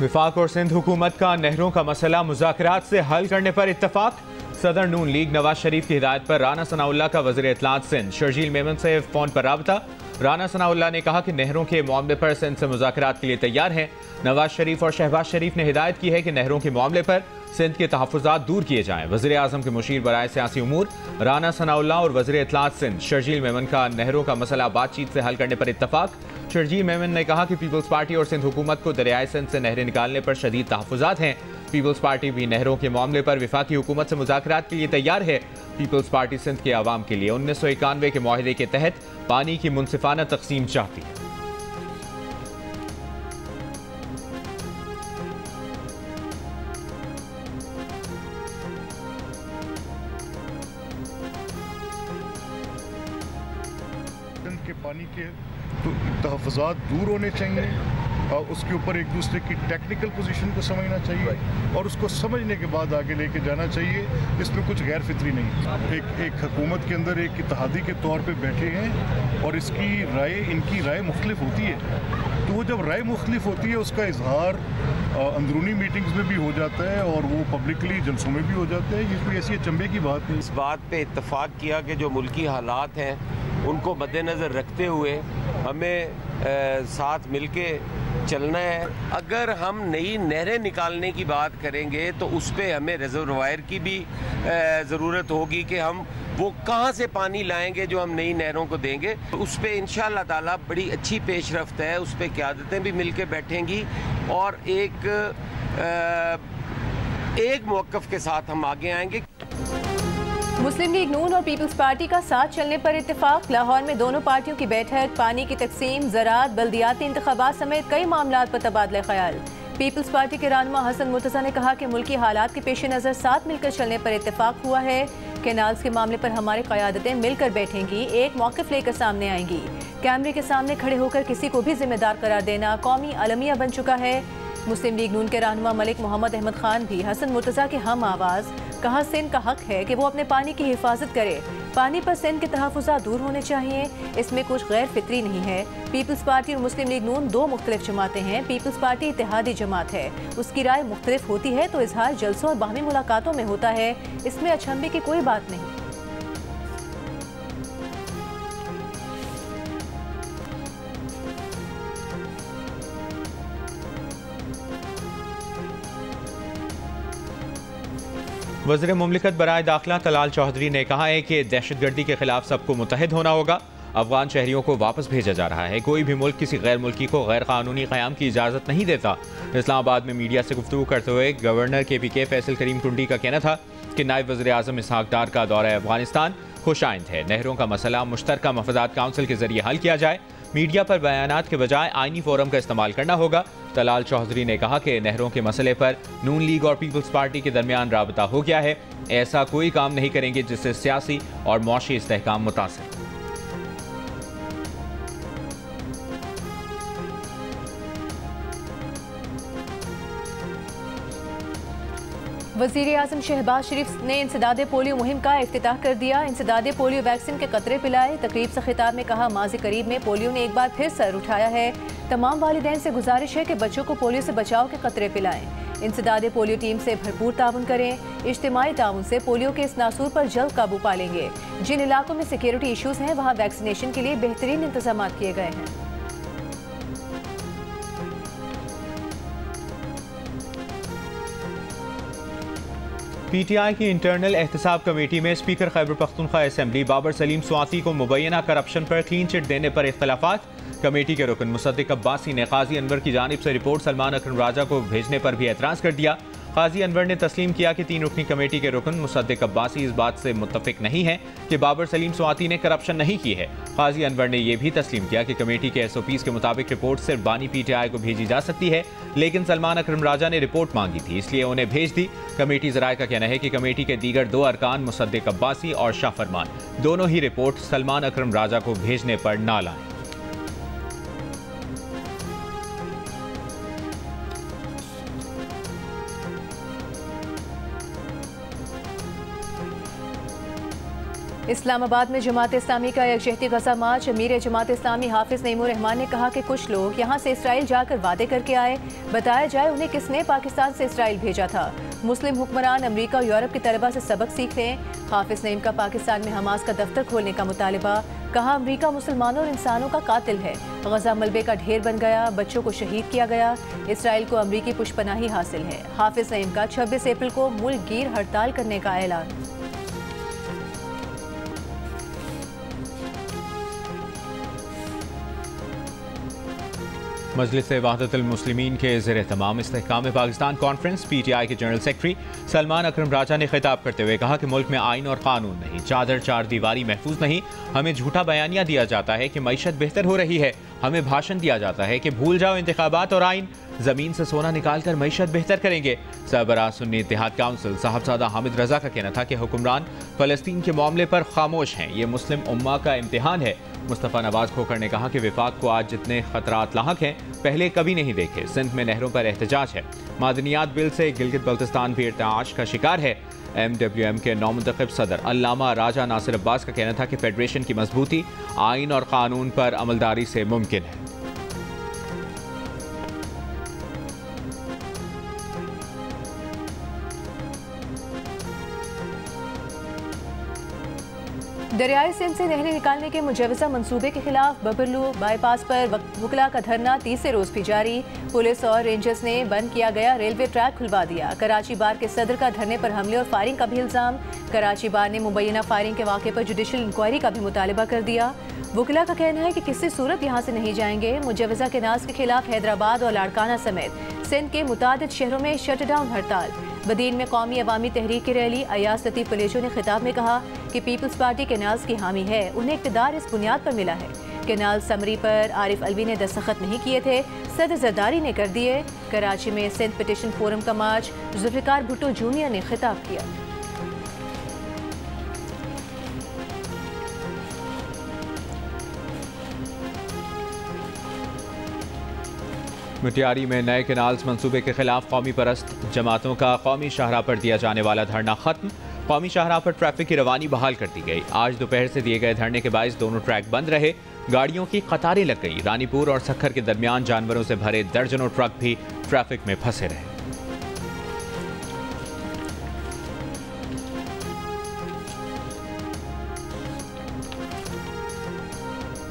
विफाक और सिंध हुकूमत का नहरों का मसला मुज़ाकरात से हल करने पर इत्तफाक। सदर नून लीग नवाज शरीफ की हिदायत पर राना सनाउल्लाह का वज़ीर इत्तलात सिंध शर्जील मेमन से फ़ोन पर राबता। राना सनाउल्लाह ने कहा कि नहरों के मामले पर सिंध से मुज़ाकरात के लिए तैयार हैं। नवाज शरीफ और शहबाज शरीफ ने हिदायत की है कि नहरों के मामले पर सिंध के तहफ़्फ़ुज़ात दूर किए जाएँ। वज़ीर आज़म के मुशीर बराए सियासी उमूर राना सनाउल्लाह और वज़ीर इत्तलात सिंध शर्जील मेमन का नहरों का मसला बातचीत से हल करने पर इत्तफाक। शर्जील मेमन ने कहा कि पीपल्स पार्टी और सिंध हुकूमत को दरियाए सिंध से नहरें निकालने पर शदीद तहफ़्फ़ुज़ात हैं। पीपल्स पार्टी भी नहरों के मामले पर विफाकी हुकूमत से मुज़ाकरात के लिए तैयार है। पीपल्स पार्टी सिंध के आवाम के लिए 1991 के मुआहदे के तहत पानी की मुनसिफाना तकसीम चाहती है। के पानी के तो तहफ़्फ़ुज़ात दूर होने चाहिए और उसके ऊपर एक दूसरे की टेक्निकल पोजीशन को समझना चाहिए और उसको समझने के बाद आगे लेके जाना चाहिए। इसमें कुछ गैर फितरी नहीं। एक हुकूमत के अंदर एक इत्तेहादी के तौर पे बैठे हैं और इनकी राय मुख्तलिफ होती है, तो वो जब राय मुख्तलिफ होती है उसका इजहार अंदरूनी मीटिंग्स में भी हो जाता है और वो पब्लिकली जलसों में भी हो जाता है। ये कोई ऐसी अचंभे की बात नहीं। इस बात पे इत्तफाक किया कि जो मुल्की हालात हैं उनको मद्देनज़र रखते हुए हमें साथ मिलके चलना है। अगर हम नई नहरें निकालने की बात करेंगे तो उस पर हमें रिजर्वायर की भी ज़रूरत होगी कि हम वो कहाँ से पानी लाएंगे जो हम नई नहरों को देंगे। उस पर इंशाअल्लाह ताला बड़ी अच्छी पेशरफ्त है। उस पर क़यादतें भी मिल के बैठेंगी और एक मौक़िफ़ के साथ हम आगे आएंगे। मुस्लिम लीग नून और पीपल्स पार्टी का साथ चलने पर इत्तेफाक। लाहौर में दोनों पार्टियों की बैठक, पानी की तकसीम, ज़राअत, बल्दियाती इंतखाबात समेत कई मामलात पर तबादला ख्याल। पीपल्स पार्टी के रहनुमा हसन मुर्तज़ा ने कहा कि मुल्की हालात के पेश नज़र साथ मिलकर चलने पर इत्तेफाक हुआ है। कैनाल्स के मामले पर हमारी क़यादतें मिलकर बैठेंगी, एक मौक़िफ़ लेकर सामने आएंगी। कैमरे के सामने खड़े होकर किसी को भी जिम्मेदार करार देना कौमी अलमिया बन चुका है। मुस्लिम लीग नून के रहनुमा मलिक मोहम्मद अहमद खान भी हसन मुर्तज़ा के हम आवाज़। कहा सिंध का हक है कि वो अपने पानी की हिफाजत करे। पानी पर सिंध के तहफ़्फ़ुज़ात दूर होने चाहिए, इसमें कुछ गैर फितरी नहीं है। पीपल्स पार्टी और मुस्लिम लीग नून दो मुख्तलिफ जमातें हैं। पीपल्स पार्टी इत्तेहादी जमात है, उसकी राय मुख्तलिफ होती है तो इजहार जलसों और बाहमी मुलाकातों में होता है। इसमें अचंभे की कोई बात नहीं। वज़ीर मुमलिकत बराए दाखिला तलाल चौधरी ने कहा है कि दहशतगर्दी के खिलाफ सबको मुत्तहिद होना होगा। अफगान शहरियों को वापस भेजा जा रहा है। कोई भी मुल्क किसी गैर मुल्की को गैर कानूनी क़याम की इजाज़त नहीं देता। इस्लामाबाद में मीडिया से गुफ्तगू करते हुए गवर्नर KPK फैसल करीम टुंडी का कहना था कि नायब वज़ीर आज़म इसहाक डार का दौरा अफगानिस्तान खुशाइंद है। नहरों का मसला मुश्तरका मफादात काउंसिल के जरिए हल किया जाए। मीडिया पर बयानात के बजाय आइनी फोरम का इस्तेमाल करना होगा। तलाल चौधरी ने कहा कि नहरों के मसले पर नून लीग और पीपल्स पार्टी के दरमियान राबता हो गया है। ऐसा कोई काम नहीं करेंगे जिससे सियासी और मौशी इस्तेहकाम मुतासिर। वज़ीर आज़म शहबाज शरीफ ने इंसदादे पोलियो मुहिम का इफ्तिताह कर दिया। इंसदादे पोलियो वैक्सीन के कतरे पिलाए। तकरीब से खिताब में कहा, माज़ी करीब में पोलियो ने एक बार फिर सर उठाया है। तमाम वालिदैन से गुजारिश है कि बच्चों को पोलियो से बचाव के कतरे पिलाएं। इंसदादे पोलियो टीम से भरपूर ताउन करें। इज्तिमाई ताउन से पोलियो के इस नासूर पर जल्द काबू पा लेंगे। जिन इलाकों में सिक्योरिटी इशूज़ हैं वहाँ वैक्सीनेशन के लिए बेहतरीन इंतजाम किए गए हैं। PTI की इंटरनल एहतसाब कमेटी में स्पीकर खैबर पख्तूनख्वा असेंबली बाबर सलीम स्वाति को मुबैना करप्शन पर क्लीन चिट देने पर इख्तलाफात। कमेटी के रुकन मुसद्दिक अब्बासी ने काजी अनवर की जानिब से रिपोर्ट सलमान अकरम राजा को भेजने पर भी एतराज़ कर दिया। काजी अनवर ने तस्लीम किया कि 3 रुकनी कमेटी के रुकन मुसद्दिक अब्बासी इस बात से मुत्तफिक नहीं है कि बाबर सलीम स्वाति ने करप्शन नहीं की है। काजी अनवर ने यह भी तस्लीम किया कि कमेटी के SOPs के मुताबिक रिपोर्ट सिर्फ बानी PTI को भेजी जा सकती है, लेकिन सलमान अकरम राजा ने रिपोर्ट मांगी थी इसलिए उन्हें भेज दी। कमेटी ज़राए का कहना है कि कमेटी के दीगर 2 अरकान मुसद्दिक अब्बासी और शाह फरमान दोनों ही रिपोर्ट सलमान अकरम राजा को भेजने पर ना लाएं। इस्लामाबाद में जमात इस्लामी का यकजहती गज़ा मार्च। अमीर जमात इस्लामी हाफिज नईमुर रहमान ने कहा कि कुछ लोग यहाँ से इसराइल जाकर वादे करके आए, बताया जाए उन्हें किसने पाकिस्तान से इसराइल भेजा था। मुस्लिम हुक्मरान अमरीका और यूरोप के तलबा से सबक सीख लें। हाफिज नईम का पाकिस्तान में हमास का दफ्तर खोलने का मुतालबा। कहा अमरीका मुसलमानों और इंसानों का कातिल है। गजा मलबे का ढेर बन गया, बच्चों को शहीद किया गया। इसराइल को अमरीकी पुष्पनाही हासिल है। हाफिज नईम का 26 अप्रैल को मुल्क गिर हड़ताल करने का ऐलान। मजलिस वहदतुल मुस्लिमीन के ज़ेर-ए-तमाम इस्तेहकाम पाकिस्तान कॉन्फ्रेंस PTI के जनरल सेक्रेटरी सलमान अकरम राजा ने खिताब करते हुए कहा कि मुल्क में आइन और कानून नहीं, चादर चार दीवारी महफूज नहीं। हमें झूठा बयानिया दिया जाता है कि मईशत बेहतर हो रही है। हमें भाषण दिया जाता है कि भूल जाओ इंतखाबात और आइन, जमीन से सोना निकाल कर मईशत बेहतर करेंगे। सरबराह सुन्नी इत्तेहाद काउंसिल साहबजादा हामिद रजा का कहना था कि हुक्मरान फलस्तीन के मामले पर खामोश हैं। ये मुस्लिम उम्मा का इम्तिहान है। मुस्तफ़ा नवाज खोखर ने कहा कि विफाक को आज जितने खतरात लाहक हैं पहले कभी नहीं देखे। सिंध में नहरों पर एहतजाज है। मादनियात बिल से गिलगित बल्तिस्तान भी इर्ताश का शिकार है। MWM के नौमुंतखब सदर अल्लामा राजा नासिर अब्बास का कहना था कि फेडरेशन की मजबूती आइन और कानून पर अमलदारी से मुमकिन है। दरियाई सिंध से नहरें निकालने के मुजवजा मंसूबे के खिलाफ बबरलू बाईपास पर वकला का धरना तीसरे रोज भी जारी। पुलिस और रेंजर्स ने बंद किया गया रेलवे ट्रैक खुलवा दिया। कराची बार के सदर का धरने पर हमले और फायरिंग का भी इल्जाम। कराची बार ने मुबैना फायरिंग के वाक़े पर जुडिशल इंक्वायरी का भी मुतालबा कर दिया। वकला का कहना है कि किसी सूरत यहाँ से नहीं जाएंगे। मुजवजा के नाज के खिलाफ हैदराबाद और लाड़काना समेत सिंध के मुतादिद शहरों में शटडाउन हड़ताल। बदीन में कौमी अवामी तहरीक की रैली। अयाज लतीफ़ पलेजो ने खिताब में कहा कि पीपल्स पार्टी कैनाल्स की हामी है, उन्हें इक़्तिदार इस बुनियाद पर मिला है। कैनाल समरी पर आरिफ अलवी ने दस्तखत नहीं किए थे, सदर जरदारी ने कर दिए। कराची में सिंध पिटिशन फोरम का मार्च। जुल्फ़िकार भुट्टो जूनियर ने खिताब किया। मुटियारी में नए कैनाल्स मंसूबे के खिलाफ कौमी परस्त जमातों का कौमी शाहराह पर दिया जाने वाला धरना खत्म। कौमी शाहराह पर ट्रैफिक की रवानी बहाल कर दी गई। आज दोपहर से दिए गए धरने के बायस दोनों ट्रैक बंद रहे। गाड़ियों की कतारें लग गई। रानीपुर और सक्खर के दरमियान जानवरों से भरे दर्जनों ट्रक भी ट्रैफिक में फंसे रहे।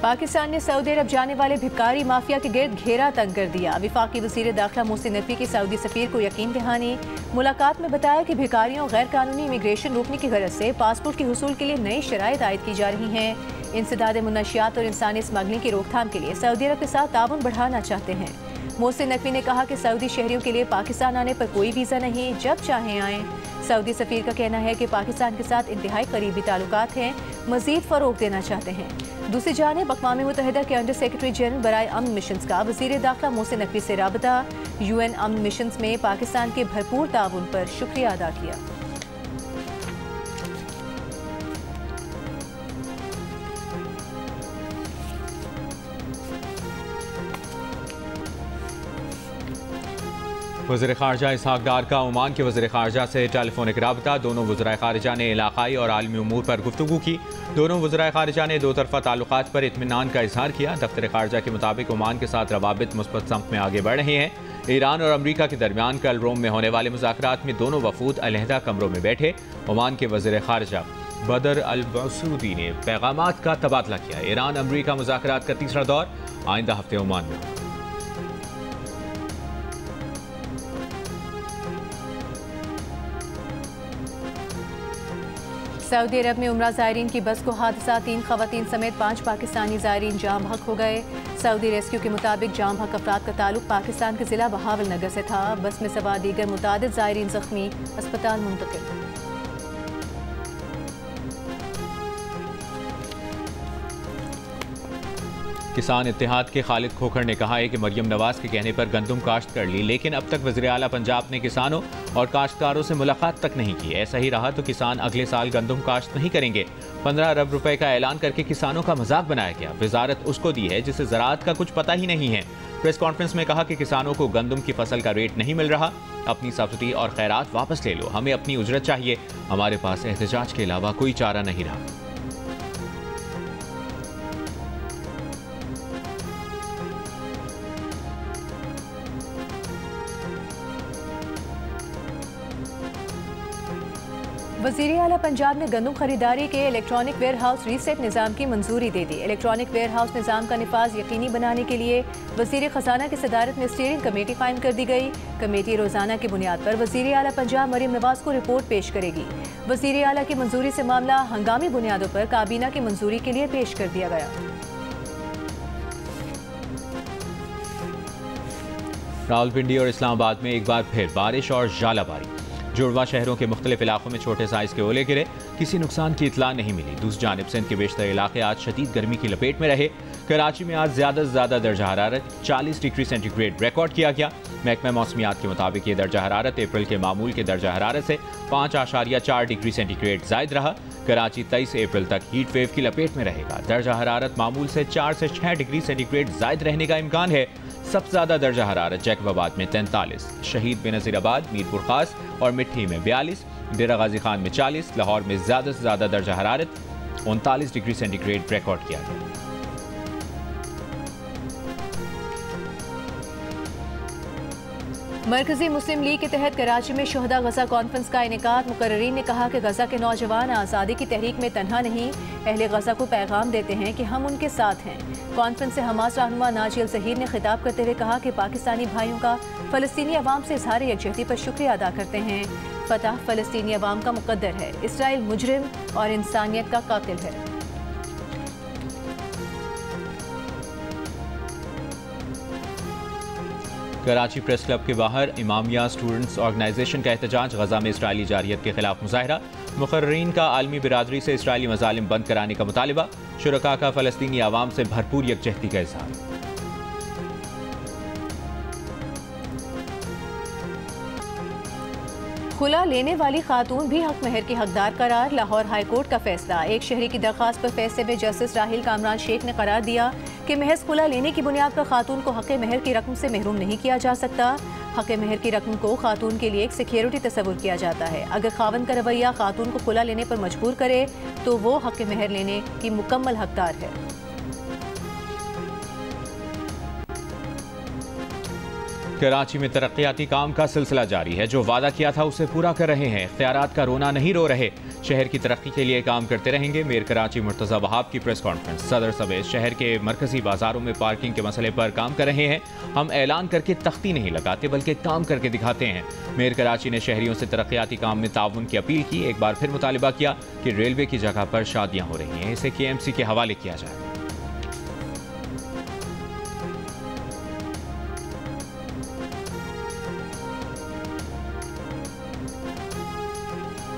पाकिस्तान ने सऊदी अरब जाने वाले भिखारी माफिया के गिर्द घेरा तंग कर दिया। वफाकी वज़ीर दाखिला मोहसिन नकवी की सऊदी सफीर को यकीन दहानी। मुलाकात में बताया कि भिखारियों गैर कानूनी इमिग्रेशन रोकने की गरज से पासपोर्ट के हुसूल के लिए नई शराइत आयद की जा रही हैं। इंसदाद मुनशियात और इंसानी स्मगलिंग की रोकथाम के लिए सऊदी अरब के साथ ताउन बढ़ाना चाहते हैं। मोहसिन नकवी ने कहा कि सऊदी शहरियों के लिए पाकिस्तान आने पर कोई वीज़ा नहीं, जब चाहें आएँ। सऊदी सफीर का कहना है कि पाकिस्तान के साथ इंतहाई करीबी ताल्लुकात हैं, मज़ीद फ़रोग़ देना चाहते हैं। दूसरी जानिब अक़वाम मुत्तहिदा के अंडर सेक्रेटरी जनरल बराए अमन मिशंस का वज़ीर दाखिला मोहसिन नकवी से राबता। UN अमन मिशंस में पाकिस्तान के भरपूर ताउन पर शुक्रिया अदा किया। वज़ीर ख़ारजा इसहाक़ डार का ओमान के वज़ीर ख़ारजा से टेलीफोनिक राबता। दोनों वज़राए ख़ारजा ने इलाक़ाई और आलमी उमूर पर गुफ्तगू की। दोनों वज़राए ख़ारजा ने दो तरफ़ा ताल्लुक़ात पर इत्मीनान का इज़हार किया। दफ्तर ख़ारजा के मुताबिक ओमान के साथ रवाबित मुस्बत सम्त में आगे बढ़ रहे हैं। ईरान और अमरीका के दरमियान कल रोम में होने वाले मुज़ाकरात में दोनों वफूद अलहदा कमरों में बैठे। ओमान के वज़ीर ख़ारजा बदर अल-बसूदी ने पैगामात का तबादला किया। ईरान अमरीका मुज़ाकरात का तीसरा दौर आइंदा हफ्ते ओमान में। सऊदी अरब में उम्रा ज़ायरीन की बस को हादसा। 3 ख़वातीन समेत 5 पाकिस्तानी ज़ायरीन जाम हक हो गए। सऊदी रेस्क्यू के मुताबिक जाम हक अफराद का ताल्लुक पाकिस्तान के ज़िला बहावल नगर से था। बस में सवार दीगर मुतादिद ज़ायरीन ज़ख्मी, अस्पताल मुंतकिल। किसान इत्तेहाद के खालिद खोखर ने कहा है कि मरियम नवाज के कहने पर गंदम काश्त कर ली, लेकिन अब तक वज़ीर आला पंजाब ने किसानों और काश्तकारों से मुलाकात तक नहीं की। ऐसा ही रहा तो किसान अगले साल गंदम काश्त नहीं करेंगे। 15 अरब रुपए का ऐलान करके किसानों का मजाक बनाया गया। वजारत उसको दी है जिसे ज़राअत का कुछ पता ही नहीं है। प्रेस कॉन्फ्रेंस में कहा कि किसानों को गंदम की फसल का रेट नहीं मिल रहा। अपनी सब्सिडी और खैरात वापस ले लो, हमें अपनी उजरत चाहिए। हमारे पास एहतजाज के अलावा कोई चारा नहीं रहा। वज़ीर आला पंजाब ने गंदम खरीदारी के इलेक्ट्रॉनिक वेयर हाउस रीसेट निज़ाम की मंजूरी दे दी। इलेक्ट्रॉनिक वेयर हाउस निज़ाम का निफाज यकीनी बनाने के लिए वज़ीर ख़जाना की सदारत में स्टीयरिंग कमेटी कायम कर दी गई। कमेटी रोज़ाना की बुनियाद पर वज़ीर आला पंजाब मरीम नवाज को रिपोर्ट पेश करेगी। वज़ीर आला की मंजूरी से मामला हंगामी बुनियादों पर काबीना की मंजूरी के लिए पेश कर दिया गया। रावलपिंडी और इस्लामाबाद में एक बार फिर बारिश और ज़ालाबारी। जुड़वा शहरों के मुख्तलिफ इलाकों में छोटे साइज के ओले गिरे, किसी नुकसान की इतला नहीं मिली। दूसरी जानिब सिंध के बेशतर इलाके आज शदीद गर्मी की लपेट में रहे। कराची में आज ज़्यादा से ज़्यादा दर्जा हरारत 40 डिग्री सेंटीग्रेड रिकॉर्ड किया गया। महकमा मौसमियात के मुताबिक ये दर्जा हरारत अप्रैल के मामूल के दर्जा हरारत से 5.4 डिग्री सेंटीग्रेड जायद रहा। कराची 23 अप्रैल तक हीट वेव की लपेट में रहेगा। दर्जा हरारत मामूल से 4 से 6 डिग्री सेंटीग्रेड जायद रहने का इम्कान है। सबसे ज़्यादा दर्जा हरारत जैकबाबाद में 43, शहीद बेनज़ीराबाद, मीरपुर खास और मिट्टी में 42, डेरा गाजी खान में 40, लाहौर में ज़्यादा से ज़्यादा दर्जा हरारत 39 डिग्री सेंटीग्रेड रिकॉर्ड किया गया। मरकजी मुस्लिम लीग के तहत कराची में शुहदा गजा कॉन्फ्रेंस का इनेकाद। मुकर्रीन ने कहा कि गजा के नौजवान आज़ादी की तहरीक में तन्हा नहीं, अहले गजा को पैगाम देते हैं कि हम उनके साथ हैं। कॉन्फ्रेंस से हमास रहनुमा नाजी अल ज़हीर ने खिताब करते हुए कहा कि पाकिस्तानी भाइयों का फ़लस्तीनी अवाम से इज़हार यकजहती पर शुक्रिया अदा करते हैं। फतह फ़लस्तीनी अवाम का मुक़द्दर है, इसराइल मुजरिम और इंसानियत का कातिल है। कराची प्रेस क्लब के बाहर इमामिया स्टूडेंट्स ऑर्गेनाइजेशन का एहतजाज। गजा में इसराइली जारियत के खिलाफ मुजाहरा। मुकर्रीन का आलमी बिरादरी से इसराइली मजालिम बंद कराने का मुतालिबा। शुरका का फ़लस्तीनी अवाम से भरपूर यकजहती का इज़हार। खुला लेने वाली खातून भी हक महर की हकदार करार। लाहौर हाई कोर्ट का फैसला। एक शहरी की दरख्वास्त पर फैसले में जस्टिस राहिल कामरान शेख ने करार दिया कि महज खुला लेने की बुनियाद पर खातून को हक महर की रकम से महरूम नहीं किया जा सकता। हक महर की रकम को खातून के लिए एक सिक्योरिटी तस्वुर किया जाता है। अगर खावन का रवैया खातून को खुला लेने पर मजबूर करे तो वो हक महर लेने की मुकम्मल हकदार है। कराची में तरक्याती काम का सिलसिला जारी है। जो वादा किया था उसे पूरा कर रहे हैं। इख्तियारात का रोना नहीं रो रहे। शहर की तरक्की के लिए काम करते रहेंगे। मेयर कराची मुर्तज़ा वहाब की प्रेस कॉन्फ्रेंस। सदर समेत शहर के मरकजी बाजारों में पार्किंग के मसले पर काम कर रहे हैं। हम ऐलान करके तख्ती नहीं लगाते बल्कि काम करके दिखाते हैं। मेयर कराची ने शहरियों से तरक्याती काम में ताउन की अपील की। एक बार फिर मुतालिबा किया कि रेलवे की जगह पर शादियाँ हो रही हैं, इसे KMC के हवाले किया जाए।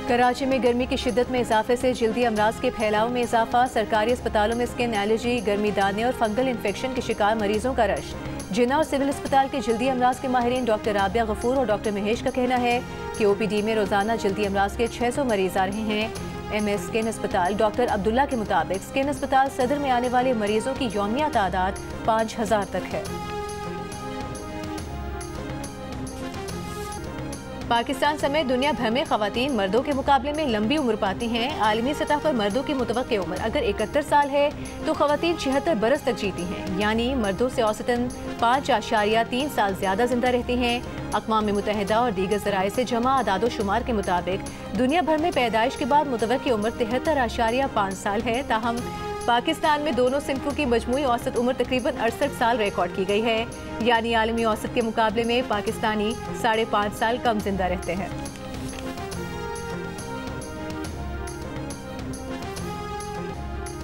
कराची में गर्मी की शिद्दत में इजाफे से जल्दी अमराज के फैलाव में इजाफा। सरकारी अस्पतालों में स्किन एलर्जी, गर्मी दाने और फंगल इन्फेक्शन के शिकार मरीजों का रश। जिन्ना और सिविल अस्पताल के जल्दी अमराज के माहिरीन डॉक्टर राबिया गफूर और डॉक्टर महेश का कहना है कि OPD में रोजाना जल्दी अमराज के 600 मरीज आ रहे हैं। MS स्किन अस्पताल डॉक्टर अब्दुल्ला के मुताबिक स्किन अस्पताल सदर में आने वाले मरीजों की यौमिया तादाद 5000 तक है। पाकिस्तान समेत दुनिया भर में खवातीन मर्दों के मुकाबले में लंबी उम्र पाती हैं। आलमी सतह पर मर्दों की मुतवक्के उम्र अगर 71 साल है तो खवातीन 76 बरस तक जीती हैं, यानी मर्दों से औसतन 5.3 साल ज्यादा जिंदा रहती हैं। अक़वाम मुत्तहिदा और दीगर ज़राए से जमा आदादो शुमार के मुताबिक दुनिया भर में पैदाइश के बाद मुतवक्की उम्र 73.5 साल है। ताहम पाकिस्तान में दोनों सिंफों की मजमूई औसत उम्र तकरीबन 68 साल रिकॉर्ड की गई है, यानी आलमी औसत के मुकाबले में पाकिस्तानी 5.5 साल कम जिंदा रहते हैं।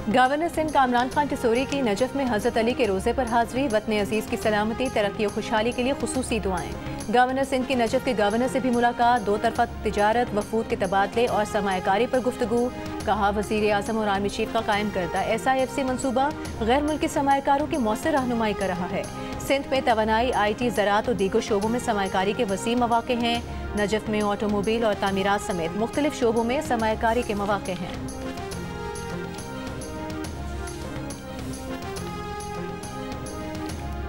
गवर्नर सिंध कामरान खान टिसोरी की नजफ में हजरत अली के रोज़े पर हाजिरी। वतन अजीज़ की सलामती, तरक्की और खुशहाली के लिए खुसूसी दुआएं। गवर्नर सिंध की नजफ के गवर्नर से भी मुलाकात। 2 तरफा तिजारत, वफूद के तबादले और सरमायाकारी पर गुफ्तगू। कहा वज़ीर आज़म और आर्मी चीफ का कायम करदा SIFC मनसूबा गैर मुल्की सरमायाकारों की मौसर रहनुमाई कर रहा है। सिंध में तवानाई, IT, ज़राअत और दीगर शोबों में सरमायाकारी के वसी मौक़े हैं। नजफ में ऑटोमोबाइल और तामीरात समेत मुख्तलिफ शोबों में सरमायाकारी के मौक़े हैं।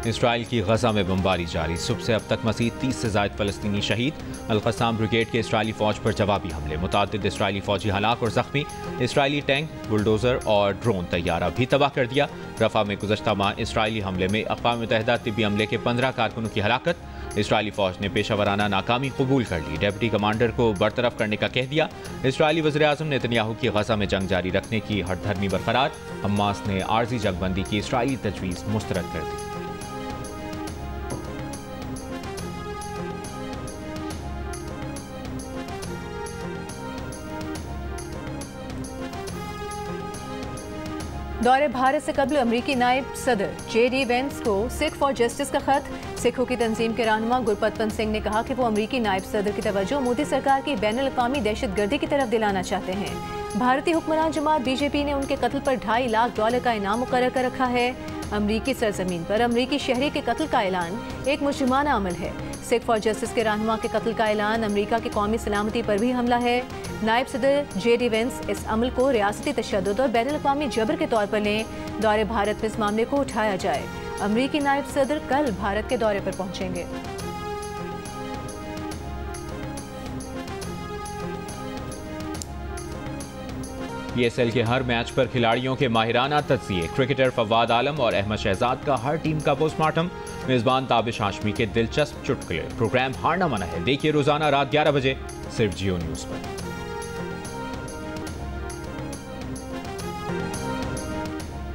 इसराइल की गजा में बमबारी जारी। सुबह से अब तक मज़ीद 30 से ज़ायद फ़लस्तीनी शहीद। अल-क़स्साम ब्रिगेड के इसराइली फ़ौज पर जवाबी हमले। मुतादिद इसराइली फ़ौजी हलाक और ज़ख्मी। इसराइली टैंक, बुलडोज़र और ड्रोन तैयारा भी तबाह कर दिया। रफ़ा में गुज़श्ता माह इसराइली हमले में अक़वाम मुत्तहिदा तिब्बी अमले के 15 कारकुनों की हलाकत। इसराइली फौज ने पेशावराना नाकामी कबूल कर ली, डिप्टी कमांडर को बरतरफ करने का कह दिया। इसराइली वज़ीर-ए-आज़म नेतन्याहू की गजा में जंग जारी रखने की हरधर्मी बरकरार, हमास ने आर्जी जंगबंदी की इसराइली तजवीज़ मुस्तरद कर दी। दौरे भारत से कबल अमरीकी नायब सदर JD वेंस को सिख फॉर जस्टिस का खत। सिखों की तंजीम के रहनुमा गुरपतवंत सिंह ने कहा कि वो अमरीकी नायब सदर की तवज्जो मोदी सरकार की बैनुल-अक़वामी दहशतगर्दी की तरफ दिलाना चाहते हैं। भारतीय हुक्मरान जमात BJP ने उनके कत्ल पर $2.5 लाख का इनाम मुकर्रर कर रखा है। अमरीकी सरजमीन पर अमरीकी शहरी के कत्ल का ऐलान एक मुजरिमाना अमल है। सिख फॉर जस्टिस के रहनुमा के कत्ल का ऐलान अमरीका की कौमी सलामती पर भी हमला है। नायब सदर JD वेंस इस अमल को रियासती तशद्दुद और बैनुल-अक़वामी जबर के तौर पर लें। दौरे भारत में इस मामले को उठाया जाए। अमरीकी नायब सदर कल भारत के दौरे पर पहुंचेंगे। PSL के हर मैच पर खिलाड़ियों के माहिराना तज्जिए, क्रिकेटर फवाद आलम और अहमद शहजाद का हर टीम का पोस्टमार्टम, मेजबान ताबिश हाशमी के दिलचस्प चुटकुले। प्रोग्राम हारना मना है, देखिए रोजाना रात 11 बजे सिर्फ जियो न्यूज पर।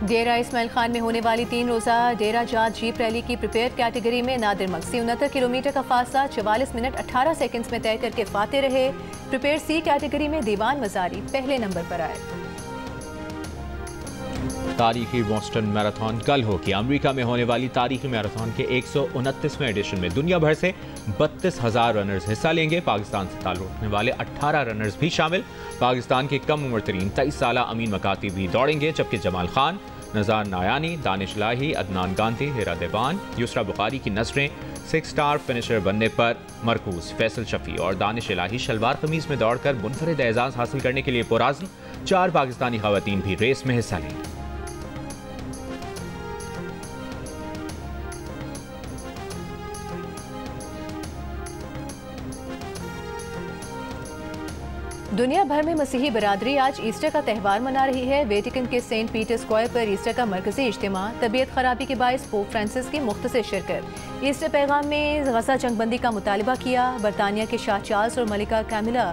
डेरा इस्माइल खान में होने वाली 3 रोज़ा डेरा जात जीप रैली की प्रिपेयर्ड कैटेगरी में नादिर मक्सी 69 किलोमीटर का फासला 44 मिनट 18 सेकंड्स में तय करके फाते रहे। प्रिपेयर्ड C कैटेगरी में दीवान मजारी पहले नंबर पर आए। तारीखी बोस्टन मैराथन कल होगी। अमेरिका में होने वाली तारीखी मैराथन के 129वें एडिशन में दुनिया भर से 32,000 रनर्स हिस्सा लेंगे। पाकिस्तान से ताल्लुक रखने वाले 18 रनर्स भी शामिल। पाकिस्तान के कम उम्र तरीन 23 साल अमीन मकाती भी दौड़ेंगे, जबकि जमाल खान, नज़ार नायानी, दानिश लाही, अदनान गांधी, हिरा देवान, यूसरा बुखारी की नजरें 6 स्टार फिनिशर बनने पर मरकूज। फैसल शफी और दानिश इलाही शलवार कमीज में दौड़कर मुनफरिद एजाज हासिल करने के लिए पुराज़्म। 4 पाकिस्तानी खवातीन भी रेस में हिस्सा लेंगी। दुनिया भर में मसीही बरादरी आज ईस्टर का त्यौहार मना रही है। वेटिकन के सेंट पीटर स्क्वायर पर ईस्टर का मरकजी इज्तिमा, तबीयत खराबी के बायस पोप फ्रांसिस की मुख्तसर शिरकत। ईस्टर पैगाम में गजा जंगबंदी का मुतालबा किया। बरतानिया के शाह चार्ल्स और मलिका कैमिला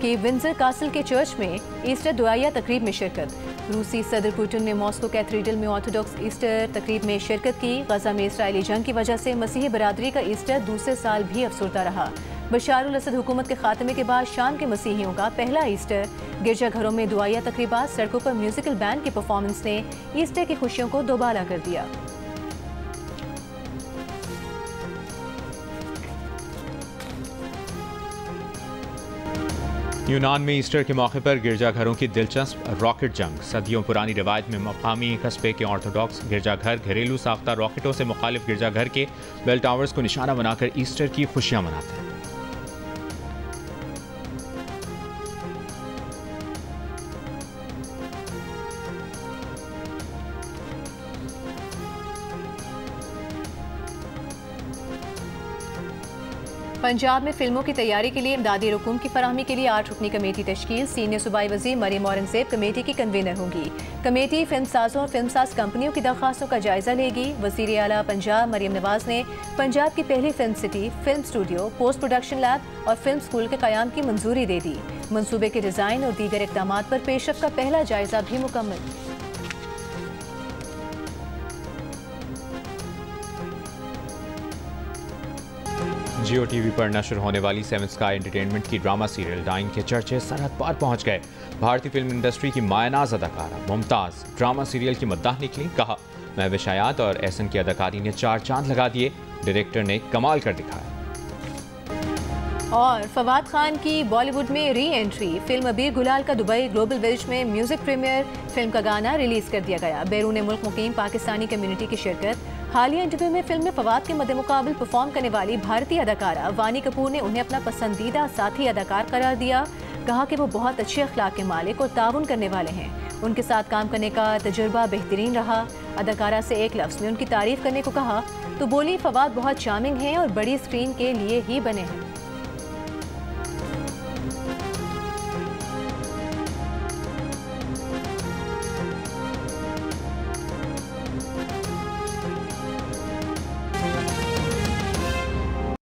की विंजर कासल के चर्च में ईस्टर दुआया तकरीब में शिरकत। रूसी सदर पुतिन ने मॉस्को कैथेड्रल में ऑर्थोडॉक्स ईस्टर तकरीब में शिरकत की। गजा में इसराइली जंग की वजह से मसीही बरादरी का ईस्टर दूसरे साल भी अफसरदा रहा। बशारुल असद हुकूमत के खात्मे के बाद शाम के मसीहियों का पहला ईस्टर। गिरजाघरों में दुआया तकरीबात, सड़कों पर म्यूजिकल बैंड की परफॉर्मेंस ने ईस्टर की खुशियों को दोबारा कर दिया। यूनान में ईस्टर के मौके पर गिरजाघरों की दिलचस्प रॉकेट जंग। सदियों पुरानी रिवायत में मकामी कस्बे के ऑर्थोडॉक्स गिरजाघर घरेलू साख्ता रॉकेटों से मुखालिफ गिरजाघर के बेल टावर्स को निशाना बनाकर ईस्टर की खुशियां मनाते हैं। पंजाब में फिल्मों की तैयारी के लिए इमदादी रकूम की फराहमी के लिए 8 रुकनी कमेटी तश्कील। सीनियर सूबाई वज़ीर मरियम औरंगज़ेब कमेटी की कन्वीनर होंगी। कमेटी फिल्म साजों और फिल्म साज कंपनियों की दरख्वास्तों का जायजा लेगी। वज़ीर आला पंजाब मरियम नवाज ने पंजाब की पहली film city, film studio, post production lab और फिल्म स्कूल के क़याम की मंजूरी दे दी। मनसूबे के डिज़ाइन और दीगर इक़दामात पर पेशरफ़्त का पहला जायजा भी मुकम्मल। जियो टीवी पर नशर होने वाली 7 स्काई एंटरटेनमेंट की ड्रामा सीरियल डाइन के चर्चे सरहद पार पहुंच गए। भारतीय फिल्म इंडस्ट्री की मायनाज अदाकारा मुमताज़ ड्रामा सीरियल की मद्दाह निकली। कहा, महविश हयात और एहसन की अदाकारी ने 4 चांद लगा दिए। डायरेक्टर ने कमाल कर दिखाया। और फवाद खान की बॉलीवुड में री एंट्री। फिल्म अबीर गुलाल का दुबई ग्लोबल विलेज में म्यूजिक प्रीमियर। फिल्म का गाना रिलीज कर दिया गया। बैरून मुल्क मुकीम पाकिस्तानी कम्युनिटी की शिरकत। हालिया इंटरव्यू में फिल्म में फवाद के मद्देमुकाबिल परफॉर्म करने वाली भारतीय अदाकारा वानी कपूर ने उन्हें अपना पसंदीदा साथी अदाकार करार दिया। कहा कि वो बहुत अच्छे अखलाक के मालिक और ताउन करने वाले हैं। उनके साथ काम करने का तजुर्बा बेहतरीन रहा। अदाकारा से एक लफ्ज़ में उनकी तारीफ करने को कहा तो बोली, फवाद बहुत चार्मिंग हैं और बड़ी स्क्रीन के लिए ही बने हैं।